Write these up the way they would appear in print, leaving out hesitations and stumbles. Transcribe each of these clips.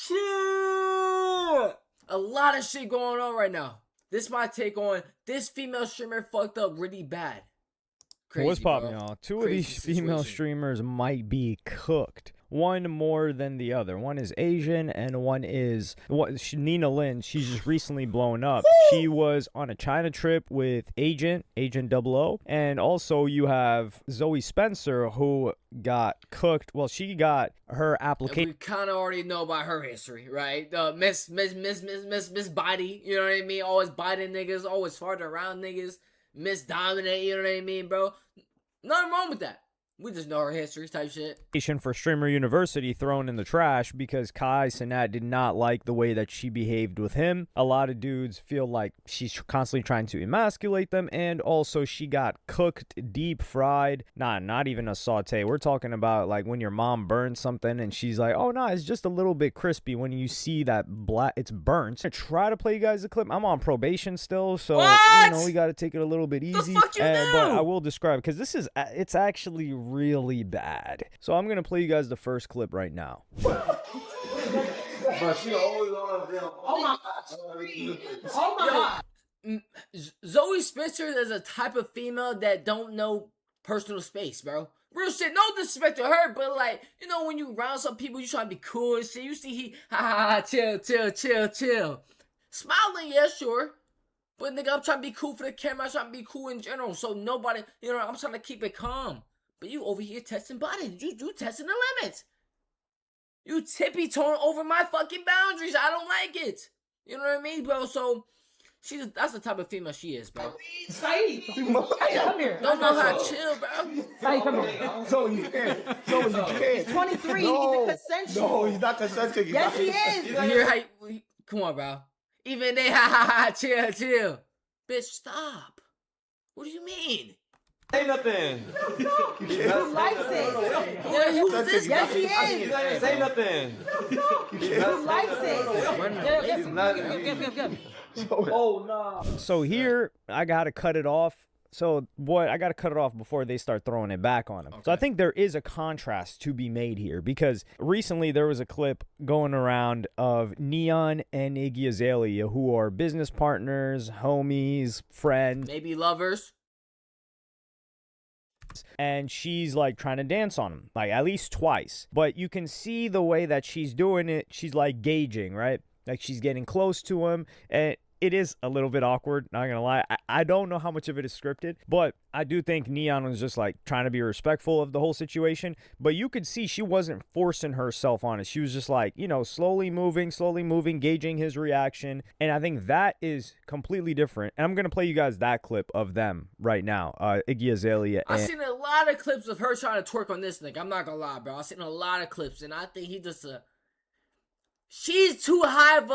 Chill. A lot of shit going on right now. This is my take on this female streamer fucked up really bad. Crazy, What's poppin', bro. y'all? Two Crazy of these female situation. streamers might be cooked. One more than the other. One is Asian and one is Nina Lynn. She's just recently blown up. Woo! She was on a China trip with Agent 00. And also you have Zoe Spencer, who got cooked. Well, she got her application. We kind of already know about her history, right? Miss Body, you know what I mean? Always biting niggas, always farting around niggas. Miss Dominate, you know what I mean, bro? Nothing wrong with that. We just know her history type shit. For Streamer University thrown in the trash because Kai Cenat did not like the way that she behaved with him. A lot of dudes feel like she's constantly trying to emasculate them, and also she got cooked, deep fried. Not even a saute. We're talking about like when your mom burns something and she's like, oh no, it's just a little bit crispy. When you see that black, it's burnt. I try to play you guys a clip. I'm on probation still, so you know we got to take it a little bit easy. The fuck you do? But I will describe because it's actually really bad. So I'm gonna play you guys the first clip right now. But she always on them. Oh my god. Oh my god. Zoe Spencer is a type of female that don't know personal space, bro. Real shit, no disrespect to her, but like, you know, when you around some people, you try to be cool and shit. You see chill. Smiling, yeah, sure. But nigga, I'm trying to be cool for the camera. I'm trying to be cool in general. So nobody, you know, I'm trying to keep it calm. But you over here testing bodies. You testing the limits. You tippy-toeing over my fucking boundaries. I don't like it. You know what I mean, bro? So, that's the type of female she is, bro. Saeed, come here. Don't know how to chill, bro. Saeed, come here. No, you can't. No, you can't. He's 23. No, he's consensual. No, he's not consensual. Yes, he is. You hear how come on, bro. Even they, chill. Bitch, stop. What do you mean? Say nothing. He likes it. Yes, he is. Say nothing. He likes it. Oh, no. So here, I got to cut it off. I got to cut it off before they start throwing it back on him. Okay. So I think there is a contrast to be made here because recently there was a clip going around of Neon and Iggy Azalea, who are business partners, homies, friends. Maybe lovers. And she's like trying to dance on him, like at least twice. But you can see the way that she's doing it. She's like gauging, right? Like she's getting close to him. And it is a little bit awkward, not gonna lie. I don't know how much of it is scripted, but I do think Neon was just like trying to be respectful of the whole situation. But you could see she wasn't forcing herself on it. She was just like, you know, slowly moving, gauging his reaction. And I think that is completely different. And I'm gonna play you guys that clip of them right now. Iggy Azalea. I've seen a lot of clips of her trying to twerk on this nigga. I'm not gonna lie, bro. I've seen a lot of clips, and I think he just she's too high of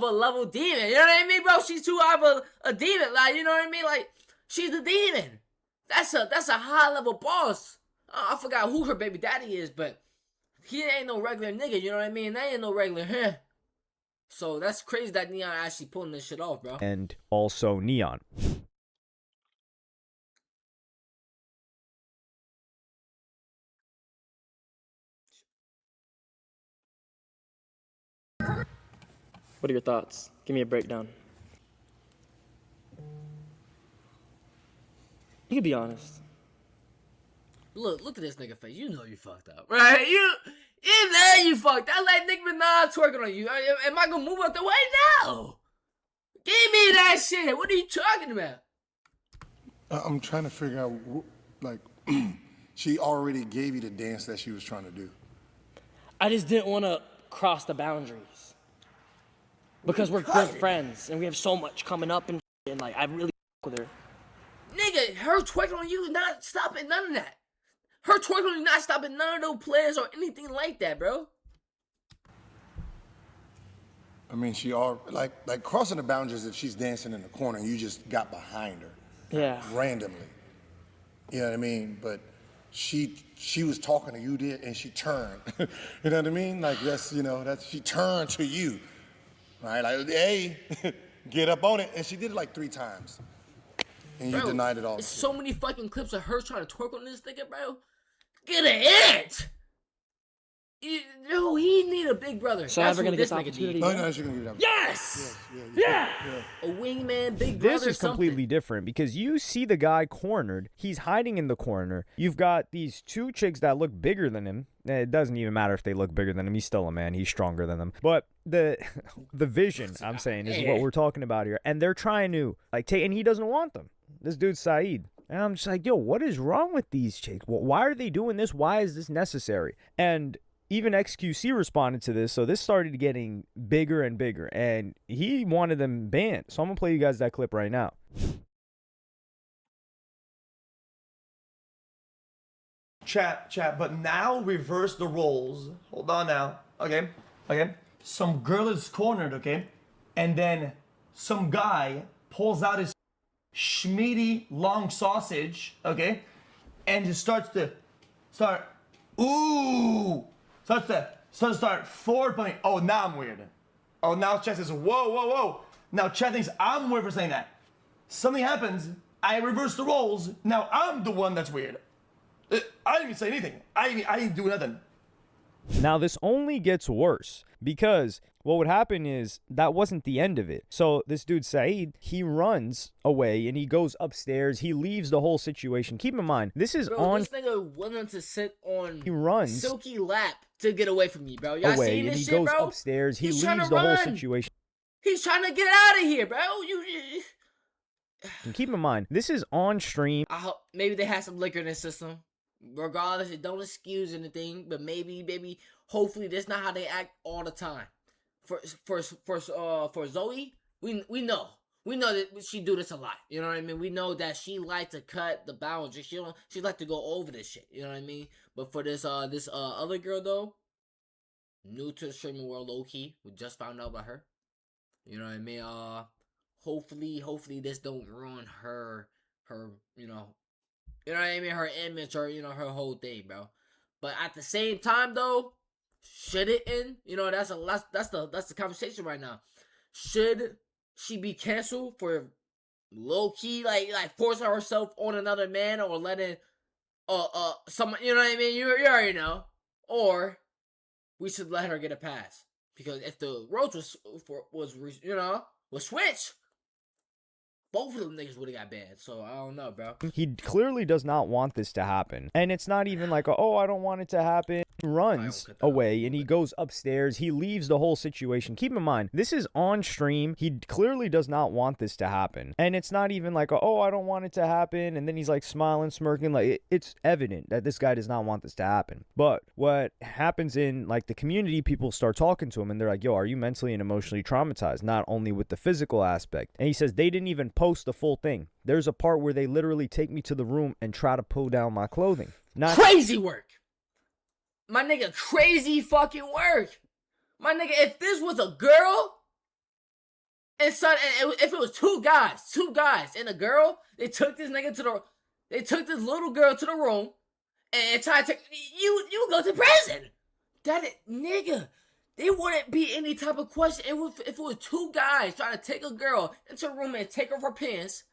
a level demon. You know what I mean, bro? She's too high of a demon. Like, you know what I mean? Like, she's a demon. That's a high level boss. I forgot who her baby daddy is, but he ain't no regular nigga. You know what I mean? They ain't no regular huh? So that's crazy that Neon actually pulling this shit off, bro. And also Neon. What are your thoughts? Give me a breakdown. You can be honest. Look at this nigga face. You know you fucked up, right? You know you fucked up. I like Nicki Minaj twerking on you. Am I gonna move out the way? No. Give me that shit. What are you talking about? I'm trying to figure out, like, she already gave you the dance that she was trying to do. I just didn't want to cross the boundaries. Because we're good friends, and we have so much coming up, and like, I really with her. Nigga, her twerking on you is not stopping none of that. Her twerking on you not stopping none of those players or anything like that, bro. I mean, she all like crossing the boundaries if she's dancing in the corner and you just got behind her. Yeah. Randomly. You know what I mean? But she was talking to you, and she turned. You know what I mean? Like she turned to you. Right, like, hey, get up on it. And she did it like 3 times. And you denied it all. There's so many fucking clips of her trying to twerk on this nigga, bro. Get a hit! He need a big brother. So That's never what gonna get this the nigga opportunity. need. No, no, she's gonna give it up. Yes! Yeah. A wingman, big brother. This is completely different because you see the guy cornered. He's hiding in the corner. You've got these two chicks that look bigger than him. It doesn't even matter if they look bigger than him. He's still a man. He's stronger than them. But the vision, I'm saying, is what we're talking about here. And they're trying to like take, and he doesn't want them. This dude's Saeed. And I'm just like, yo, what is wrong with these chicks? Why are they doing this? Why is this necessary? And even XQC responded to this, so this started getting bigger and bigger, and he wanted them banned. So I'm going to play you guys that clip right now. Chat, but now reverse the roles. Hold on now. Okay. Some girl is cornered, okay? And then some guy pulls out his schmeedy long sausage, okay? And just starts to start foreplay. Oh, now I'm weird. Oh, now Chat says, whoa. Now Chat thinks I'm weird for saying that. Something happens, I reverse the roles, now I'm the one that's weird. I didn't even say anything. I didn't do nothing. Now, this only gets worse because what would happen is that wasn't the end of it. So this dude, Saeed, he runs away and he goes upstairs. He leaves the whole situation. Keep in mind, this is Bro, this nigga willing to sit on He runs Silky lap to get away from me, bro. Y'all away seen and this he shit, goes bro? upstairs. He He's trying leaves to the whole run. situation. He's trying to get out of here, bro. And keep in mind, this is on stream. I hope maybe they had some liquor in the system. Regardless, it don't excuse anything, but maybe, hopefully, that's not how they act all the time. For Zoe, we know that she do this a lot. You know what I mean? We know that she like to cut the boundaries. She like to go over this shit. You know what I mean? But for this other girl though, new to the streaming world, low key, we just found out about her. You know what I mean? Hopefully this don't ruin her you know what I mean, her image or her whole thing, bro. But at the same time though, should it end? That's the conversation right now. Should she be canceled for low key like forcing herself on another man or letting someone, you know what I mean? You already know. Or we should let her get a pass. Because if the roles was switched, both of them niggas would have got banned. So I don't know, bro. He clearly does not want this to happen. And it's not even like, oh, I don't want it to happen. He runs away and he goes upstairs. He leaves the whole situation. Keep in mind, this is on stream. He clearly does not want this to happen. And it's not even like, oh, I don't want it to happen. And then he's like smiling, smirking. Like it's evident that this guy does not want this to happen. But what happens in like the community, people start talking to him and they're like, yo, are you mentally and emotionally traumatized? Not only with the physical aspect. And he says they didn't even post the full thing. There's a part where they literally take me to the room and try to pull down my clothing. Not crazy work. My nigga, crazy fucking work. My nigga, if this was a girl and if it was two guys and a girl, they took this little girl to the room and tried to you go to prison. Nigga, there wouldn't be any type of question if it was two guys trying to take a girl into a room and take off her pants,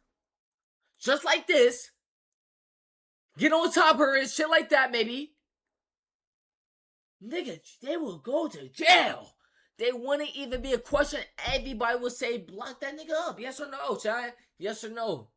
just like this, get on top of her and shit like that, maybe. Nigga, they will go to jail. They wouldn't even be a question. Everybody would say, block that nigga up. Yes or no, Chad? Yes or no?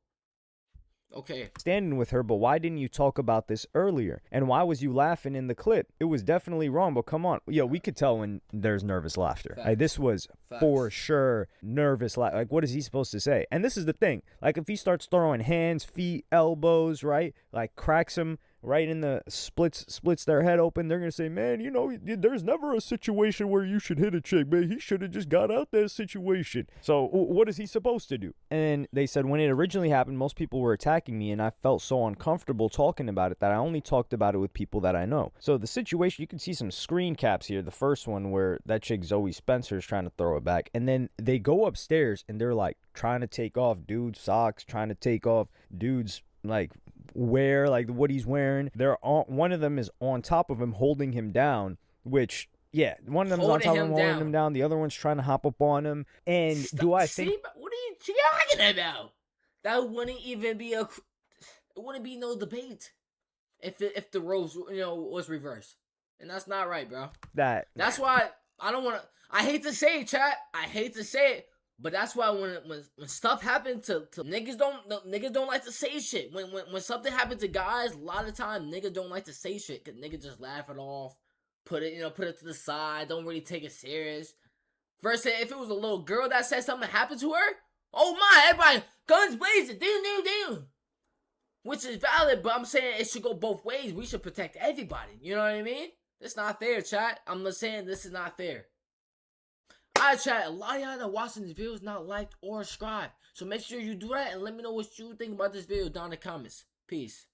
Okay. Standing with her, but why didn't you talk about this earlier? And why was you laughing in the clip? It was definitely wrong, but come on. Yo, we could tell when there's nervous laughter. Like, this was for sure nervous laughter. Like, what is he supposed to say? And this is the thing. Like, if he starts throwing hands, feet, elbows, right? Like, cracks him right in the splits their head open, they're gonna say, man, there's never a situation where you should hit a chick, man. He should have just got out that situation. So what is he supposed to do? And they said when it originally happened, most people were attacking me and I felt so uncomfortable talking about it that I only talked about it with people that I know. So the situation, you can see some screen caps here. The first one where that chick Zoe Spencer is trying to throw it back, and then they go upstairs and they're like trying to take off dude's socks, trying to take off dude's like wear, like what he's wearing. One of them is on top of him holding him down, which one of them is on top of him holding him down, the other one's trying to hop up on him. And what are you talking about? That wouldn't even be it wouldn't be no debate if the roles was reversed. And that's not right, bro. That's why I don't want to. I hate to say it, chat. I hate to say it, but that's why when stuff happens to niggas don't like to say shit. When something happens to guys, a lot of time niggas don't like to say shit because niggas just laugh it off, put it to the side, don't really take it serious. Versus if it was a little girl that said something happened to her, oh my, everybody guns blazing, damn. Which is valid, but I'm saying it should go both ways. We should protect everybody. You know what I mean? It's not fair, chat. I'm just saying this is not fair. Alright, chat. A lot of y'all that watching this video is not liked or subscribed. So make sure you do that and let me know what you think about this video down in the comments. Peace.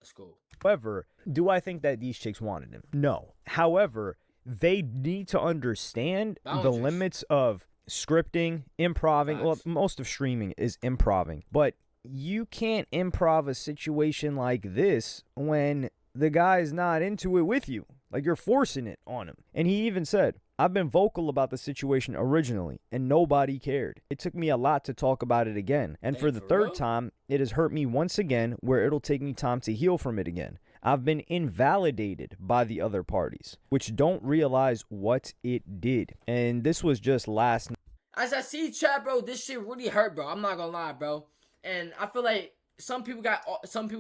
Let's go. However, do I think that these chicks wanted him? No. However, they need to understand the Boundaries. limits of scripting, improving. Well, Facts. most of streaming is improving, but you can't improv a situation like this when the guy's not into it with you. Like, you're forcing it on him. And he even said, I've been vocal about the situation originally, and nobody cared. It took me a lot to talk about it again. And for the third time, it has hurt me once again, where it'll take me time to heal from it again. I've been invalidated by the other parties, which don't realize what it did. And this was just last night. As I see, chat, bro, this shit really hurt, bro. I'm not gonna lie, bro. And I feel like some people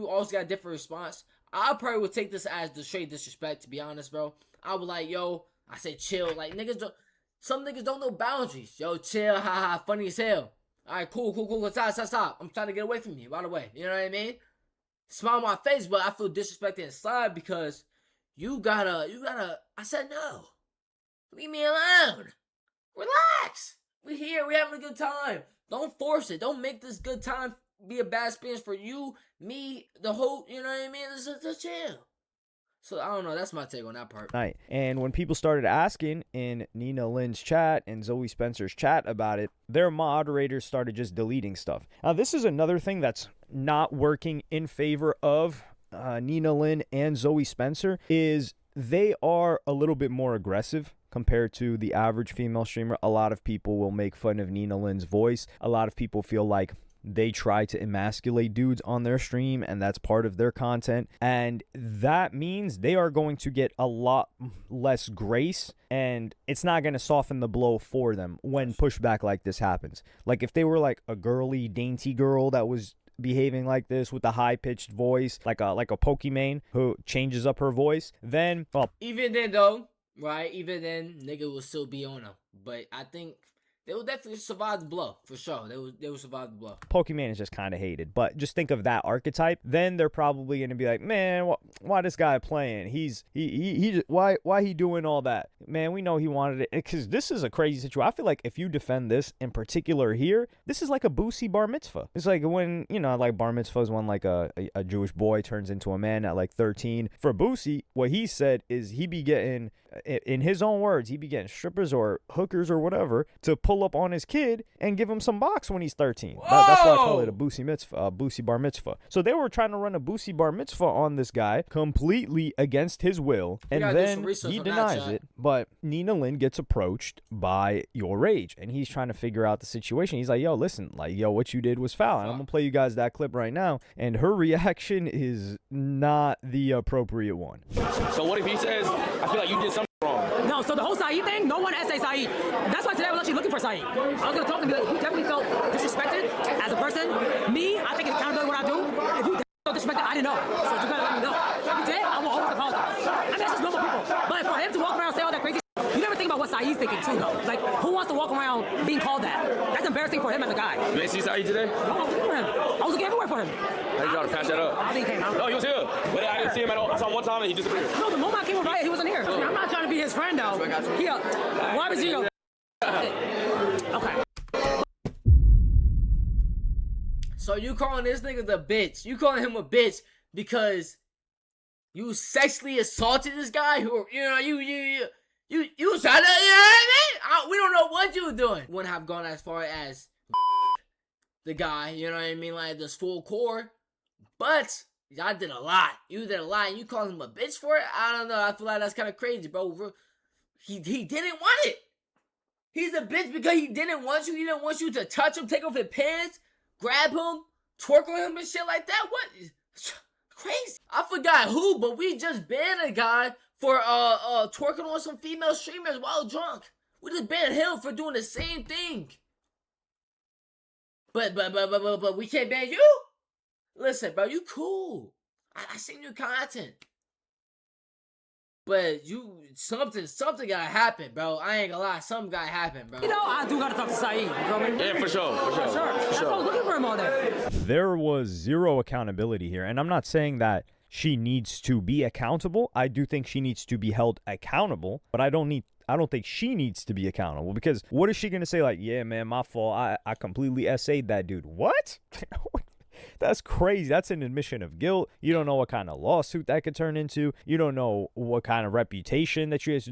always got a different response. I probably would take this as the straight disrespect, to be honest, bro. I was like, yo, I said chill. Like, some niggas don't know boundaries. Yo, chill, haha, funny as hell. Alright, cool. Stop. I'm trying to get away from you, by the way. You know what I mean? Smile on my face, but I feel disrespected inside because you gotta, I said no. Leave me alone. Relax. We here, we having a good time. Don't force it. Don't make this good time be a bad experience for you, me, the whole, you know what I mean? Just chill. So, I don't know. That's my take on that part. And when people started asking in Nina Lynn's chat and Zoe Spencer's chat about it, their moderators started just deleting stuff. Now, this is another thing that's not working in favor of Nina Lynn and Zoe Spencer, is they are a little bit more aggressive compared to the average female streamer. A lot of people will make fun of Nina Lynn's voice. A lot of people feel like they try to emasculate dudes on their stream, and that's part of their content. And that means they are going to get a lot less grace, and it's not going to soften the blow for them when pushback like this happens. Like, if they were like a girly, dainty girl that was behaving like this with a high-pitched voice, like a Pokimane who changes up her voice, then, well, even then, though, right? Even then, nigga will still be on them. But I think they will definitely survive the blow, for sure. They will survive the blow. Pokimane is just kind of hated. But just think of that archetype. Then they're probably going to be like, man, why this guy playing? Why he doing all that? Man, we know he wanted it. Because this is a crazy situation. I feel like if you defend this in particular here, this is like a Boosie bar mitzvah. It's like when, like bar mitzvah is when like a Jewish boy turns into a man at like 13. For Boosie, what he said is he be getting, in his own words, he be getting strippers or hookers or whatever to pull up on his kid and give him some box when he's 13. That's why I call it a Boosie mitzvah, Boosie bar mitzvah. So they were trying to run a Boosie bar mitzvah on this guy completely against his will, and then he denies it. But Nina Lynn gets approached by Your Rage, and he's trying to figure out the situation. He's like, yo, listen, like, yo, what you did was foul. And I'm gonna play you guys that clip right now, and her reaction is not the appropriate one. So what if he says, I feel like you did something wrong? No, so the whole Saeed thing, no one essay Saeed. That's why today I was actually looking for Saeed. I was going to talk to him, like, you definitely felt disrespected as a person. Me, I take accountability what I do. If you felt disrespected, I didn't know. So you better let me know. If you did, I will always apologize. I mean, that's just normal people. But for him to walk around and say all that crazy shit, you never think about what Saeed's thinking too, though. Like, who wants to walk around being called that? That's embarrassing for him as a guy. You ain't see Saeed today? No, I was looking for him. I was looking everywhere for him. How you trying to patch that up? I think he came out. No, he was here. But I didn't see him at all. I saw him one time and he disappeared. No, the moment I came over, he wasn't here. I'm not trying to be his friend, though. Here, why was you? Okay. So you calling this nigga the bitch? You calling him a bitch because you sexually assaulted this guy? Who, you trying to, you know what I mean? We don't know what you were doing. Wouldn't have gone as far as the guy, you know what I mean? Like this full core. But y'all did a lot. You did a lot, and you called him a bitch for it? I don't know. I feel like that's kind of crazy, bro. He didn't want it. He's a bitch because he didn't want you. He didn't want you to touch him, take off his pants, grab him, twerk on him and shit like that. What? Crazy. I forgot who, but we just banned a guy for twerking on some female streamers while drunk. We just banned him for doing the same thing. But we can't ban you? Listen, bro, you cool. I seen your content. But something gotta happen, bro. I ain't gonna lie, something gotta happen, bro. You know, I do gotta talk to Saeed. You feel me? Yeah, for sure. That's why I was looking for him all day. There was zero accountability here, and I'm not saying that she needs to be accountable. I do think she needs to be held accountable, but I don't think she needs to be accountable, because what is she gonna say? Like, yeah, man, my fault. I completely SA'd that dude. What? That's crazy. That's an admission of guilt. You don't know what kind of lawsuit that could turn into. You don't know what kind of reputation that she has.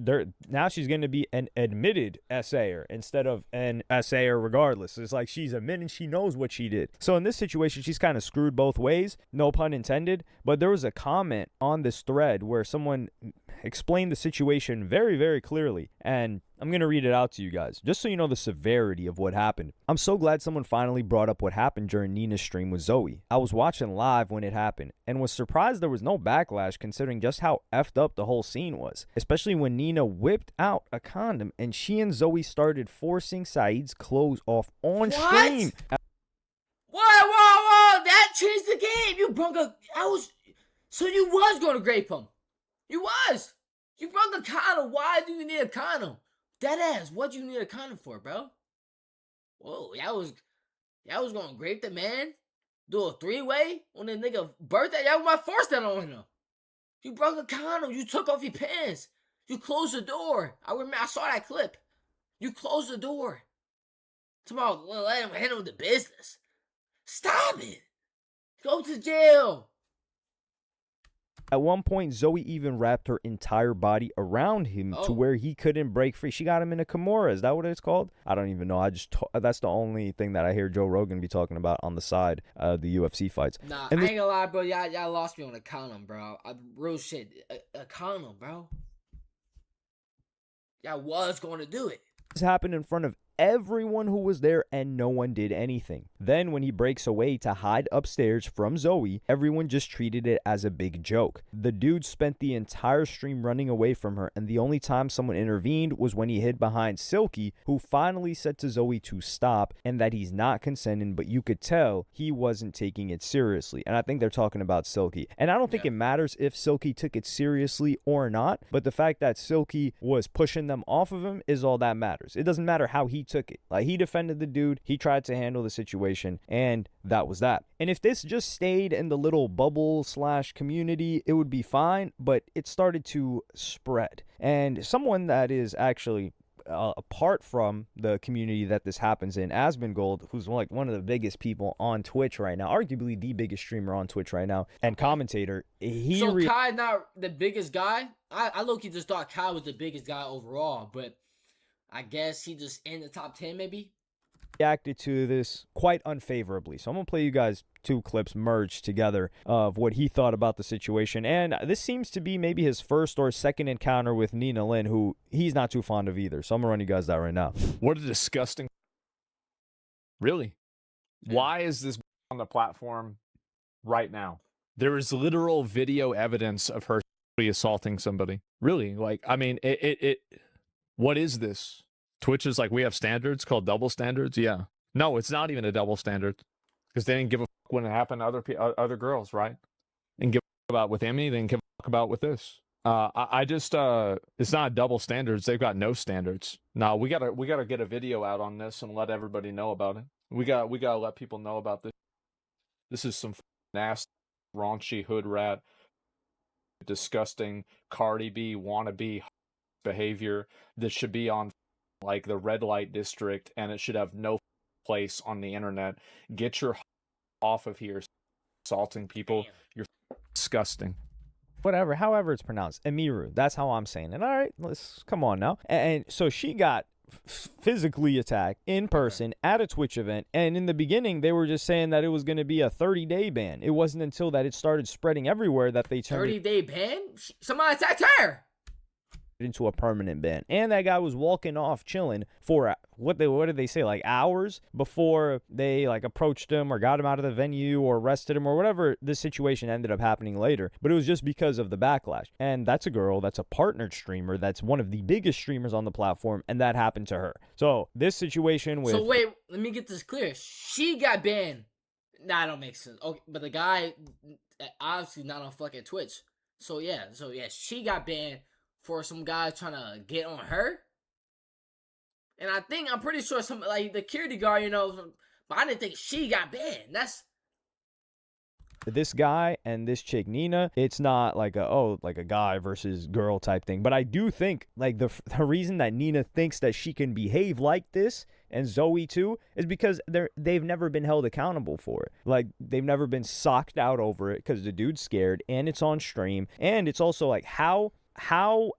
Now she's going to be an admitted SAer instead of an SAer regardless. It's like she's admitting she knows what she did. So in this situation, she's kind of screwed both ways. No pun intended. But there was a comment on this thread where someone explained the situation very, very clearly. And I'm going to read it out to you guys, just so you know the severity of what happened. I'm so glad someone finally brought up what happened during Nina's stream with Zoe. I was watching live when it happened and was surprised there was no backlash considering just how effed up the whole scene was, especially when Nina whipped out a condom and she and Zoe started forcing Saeed's clothes off on stream. Whoa, that changed the game. You brung so you was going to grape him. You was. You brung a condom. Why do you need a condom? Deadass, what you need a condom for, bro? Whoa, y'all was gonna grape the man? Do a three-way on the nigga birthday? Y'all might force that on him. You broke a condom, you took off your pants. You closed the door. I saw that clip. You closed the door. Tomorrow, let him handle the business. Stop it. Go to jail. At one point, Zoe even wrapped her entire body around him to where he couldn't break free. She got him in a Kimura. Is that what it's called? I don't even know. That's the only thing that I hear Joe Rogan be talking about on the side of the UFC fights. Nah, and I ain't gonna lie, bro. Y'all lost me on a condom, bro. Real shit. A condom, bro. Y'all was going to do it. This happened in front of everyone who was there and no one did anything. Then when he breaks away to hide upstairs from Zoe, everyone just treated it as a big joke. The dude spent the entire stream running away from her, and the only time someone intervened was when he hid behind Silky, who finally said to Zoe to stop and that he's not consenting, but you could tell he wasn't taking it seriously. And I think they're talking about Silky. And I don't think it matters if Silky took it seriously or not, but the fact that Silky was pushing them off of him is all that matters. It doesn't matter how he took it. Like, he defended the dude, he tried to handle the situation, and that was that. And if this just stayed in the little bubble / community, it would be fine, but it started to spread. And someone that is actually apart from the community that this happens in, Asmongold, who's like one of the biggest people on Twitch right now, arguably the biggest streamer on Twitch right now, and commentator, Kai not the biggest guy? I low-key just thought Kai was the biggest guy overall, but I guess he just in the top 10 maybe? Reacted to this quite unfavorably. So I'm going to play you guys 2 clips merged together of what he thought about the situation. And this seems to be maybe his first or second encounter with Nina Lynn, who he's not too fond of either. So I'm going to run you guys that right now. What a disgusting... Really? Why is this on the platform right now? There is literal video evidence of her assaulting somebody. Really? Like, I mean, what is this? Twitch is like, we have standards called double standards? Yeah. No, it's not even a double standard. Because they didn't give a fuck when it happened to other girls, right? And give a fuck about with Emmy, they didn't give a fuck about with this. It's not double standards. They've got no standards. No, we gotta get a video out on this and let everybody know about it. We gotta let people know about this. This is some nasty, raunchy hood rat, disgusting Cardi B wannabe behavior that should be on like the red light district, and it should have no place on the internet. Get your off of here, assaulting people. You're disgusting. Whatever, however it's pronounced, Emiru. That's how I'm saying it. All right, let's come on now. And so she got physically attacked in person at a Twitch event, and in the beginning they were just saying that it was going to be a 30-day ban. It wasn't until that it started spreading everywhere that they turned 30-day ban? Somebody attacked her. into a permanent ban. And that guy was walking off chilling for what did they say, like hours before they like approached him or got him out of the venue or arrested him or whatever the situation ended up happening later. But it was just because of the backlash. And that's a girl that's a partnered streamer that's one of the biggest streamers on the platform, and that happened to her. So this situation with So wait, let me get this clear. She got banned. Nah, it don't make sense. Okay, but the guy obviously not on fucking Twitch. So yeah, she got banned for some guy trying to get on her. And I'm pretty sure some like the security guard, you know, but I didn't think she got banned. That's this guy and this chick Nina. It's not like a guy versus girl type thing. But I do think like the reason that Nina thinks that she can behave like this, and Zoe too, is because they've never been held accountable for it. Like they've never been socked out over it because the dude's scared, and it's on stream, and it's also like how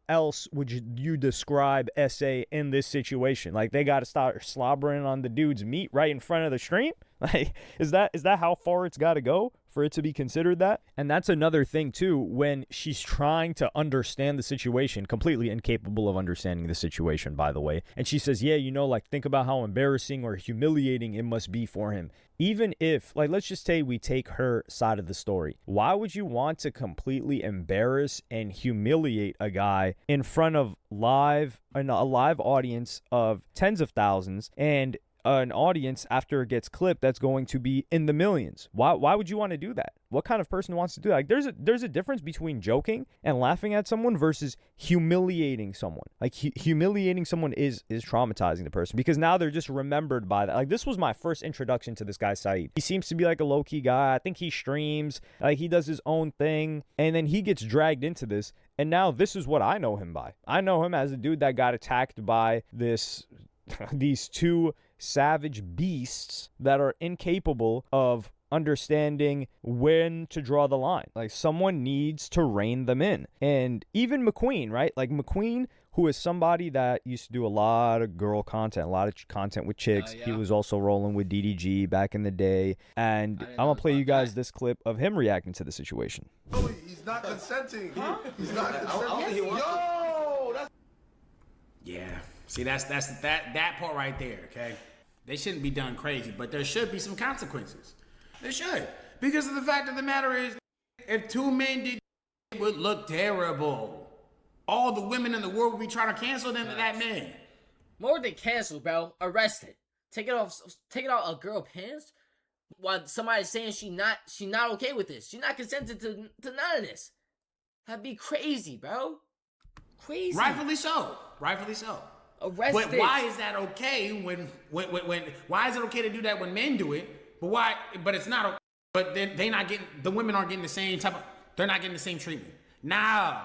else would you describe SA in this situation? Like they got to start slobbering on the dude's meat right in front of the stream? Like is that how far it's got to go for it to be considered that? And that's another thing too, when she's trying to understand the situation, completely incapable of understanding the situation, by the way. And she says, yeah, you know, like think about how embarrassing or humiliating it must be for him. Even if, like, let's just say we take her side of the story. Why would you want to completely embarrass and humiliate a guy in front of a live audience of tens of thousands and an audience after it gets clipped that's going to be in the millions? Why would you want to do that? What kind of person wants to do that? Like there's a difference between joking and laughing at someone versus humiliating someone. Like humiliating someone is traumatizing the person because now they're just remembered by that. Like this was my first introduction to this guy Saeed. He seems to be like a low-key guy. I think he streams, like he does his own thing, and then he gets dragged into this, and now this is what I know him by. I know him as a dude that got attacked by these two savage beasts that are incapable of understanding when to draw the line. Like someone needs to rein them in. And even McQueen, right? Like McQueen, who is somebody that used to do a lot of girl content, a lot of content with chicks. Yeah. He was also rolling with DDG back in the day. And I'm gonna play you guys this clip of him reacting to the situation. He's not consenting. He's not consenting. Yo, that's Yeah. See, that's that part right there, okay? They shouldn't be done crazy, but there should be some consequences. There should. Because of the fact of the matter is, if two men did, it would look terrible. All the women in the world would be trying to cancel them to that man. more than cancel, bro. Arrested. Take it off a girl pants while somebody's saying she not okay with this. She not consented to none of this. That'd be crazy, bro. Crazy. Rightfully so. Arrested. But why is that okay when why is it okay to do that when men do it? But it's not okay. But the women aren't getting the same they're not getting the same treatment. No.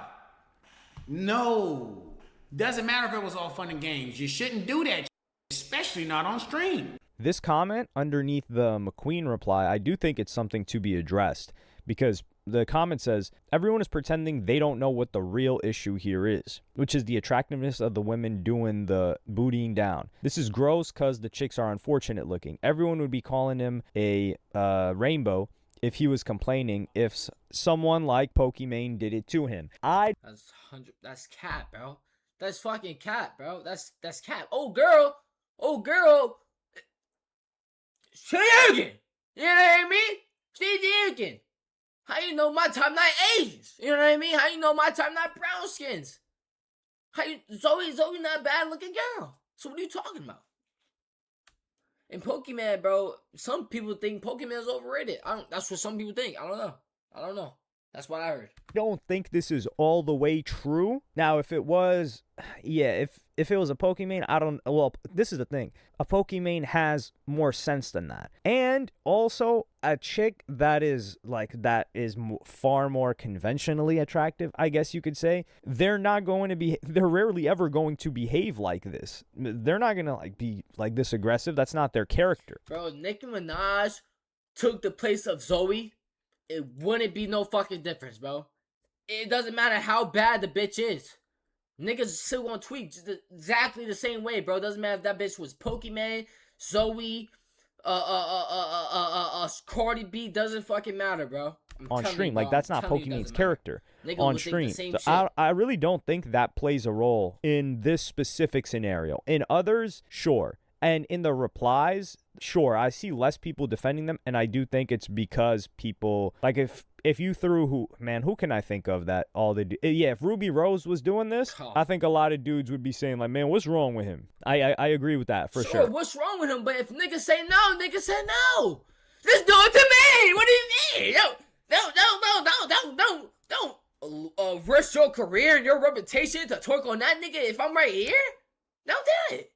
Doesn't matter if it was all fun and games. You shouldn't do that, especially not on stream. This comment underneath the McQueen reply, I do think it's something to be addressed, because the comment says, everyone is pretending they don't know what the real issue here is, which is the attractiveness of the women doing the bootying down. This is gross because the chicks are unfortunate looking. Everyone would be calling him a rainbow if he was complaining if someone like Pokimane did it to him. That's cat, bro. That's fucking cat, bro. That's cat. Oh girl. She Asian. You know what I mean? She's Asian. How you know my type not Asians? You know what I mean? How you know my type not brown skins? Zoe not a bad looking girl. So what are you talking about? And Pokemon, bro, some people think Pokemon is overrated. That's what some people think. I don't know. That's what I heard. I don't think this is all the way true. Now, if it was, if it was a Pokimane, well, this is the thing. A Pokimane has more sense than that. And also, a chick that is far more conventionally attractive, I guess you could say, they're rarely ever going to behave like this. They're not going to be like this aggressive. That's not their character. Bro, Nicki Minaj took the place of Zoe. It wouldn't be no fucking difference, bro. It doesn't matter how bad the bitch is. Niggas still gonna tweet exactly the same way, bro. Doesn't matter if that bitch was Pokimane, Zoe, Cardi B. Doesn't fucking matter, bro. on telling you, stream. bro, Like that's I'm not telling you, it Pokemon's doesn't matter. character Nigga on would think the stream. same So shit. I really don't think that plays a role in this specific scenario. In others, sure. And in the replies, sure, I see less people defending them, and I do think it's because people like if you threw who can I think of that all they do? Yeah, if Ruby Rose was doing this, I think a lot of dudes would be saying like, man, what's wrong with him? I agree with that for sure. What's wrong with him? But if niggas say no, niggas say no. Just do it to me. What do you mean? Don't risk your career and your reputation to twerk on that nigga if I'm right here. Don't do it.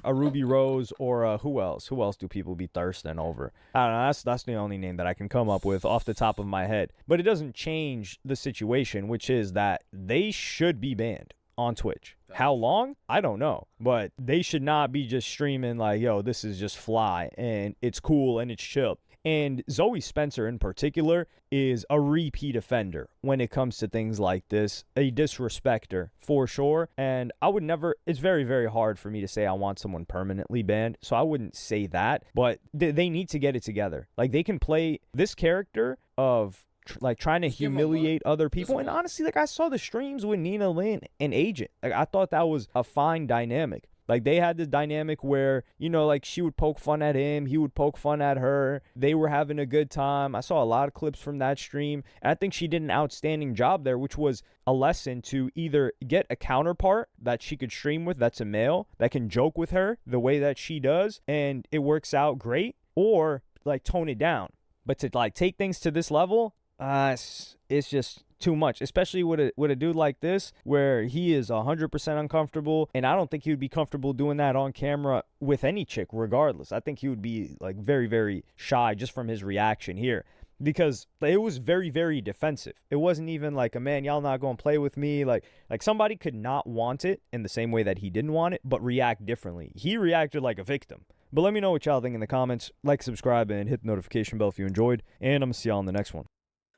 A Ruby Rose or who else? Who else do people be thirsting over? I don't know. That's the only name that I can come up with off the top of my head. But it doesn't change the situation, which is that they should be banned on Twitch. How long? I don't know. But they should not be just streaming like, yo, this is just fly and it's cool and it's chill. And Zoe Spencer in particular is a repeat offender when it comes to things like this, a disrespecter for sure. And I would never, it's very, very hard for me to say I want someone permanently banned. So I wouldn't say that, but they need to get it together. Like they can play this character of like trying to humiliate other people. And honestly, like I saw the streams with Nina Lynn and Agent. Like I thought that was a fine dynamic. Like, they had the dynamic where, you know, like, she would poke fun at him. He would poke fun at her. They were having a good time. I saw a lot of clips from that stream. And I think she did an outstanding job there, which was a lesson to either get a counterpart that she could stream with that's a male, that can joke with her the way that she does, and it works out great, or, like, tone it down. But to, like, take things to this level, it's just too much, especially with a dude like this where he is 100% uncomfortable, and I don't think he would be comfortable doing that on camera with any chick regardless. I think he would be like very, very shy just from his reaction here, because it was very, very defensive. It wasn't even like a man, y'all not gonna play with me. Like somebody could not want it in the same way that he didn't want it, but react differently. He reacted like a victim. But let me know what y'all think in the comments. Like, subscribe, and hit the notification bell if you enjoyed, and I'm gonna see y'all in the next one.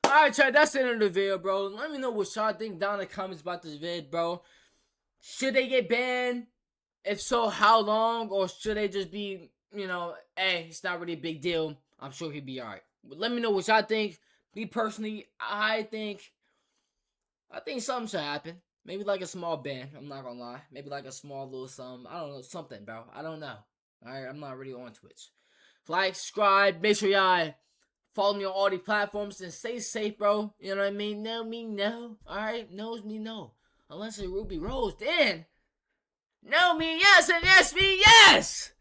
Alright, chat, that's the end of the video, bro. Let me know what y'all think down in the comments about this vid, bro. Should they get banned? If so, how long? Or should they just be, you know, hey, it's not really a big deal. I'm sure he'll be alright. But let me know what y'all think. Me personally, I think something should happen. Maybe like a small ban, I'm not gonna lie. Maybe like a small little something. I don't know, something, bro. I don't know. Alright, I'm not really on Twitch. Like, subscribe, make sure y'all follow me on all these platforms and stay safe, bro. You know what I mean? Know me, no. Alright? Knows me, no. Unless it's Ruby Rose, then know me, yes, and yes, me, yes!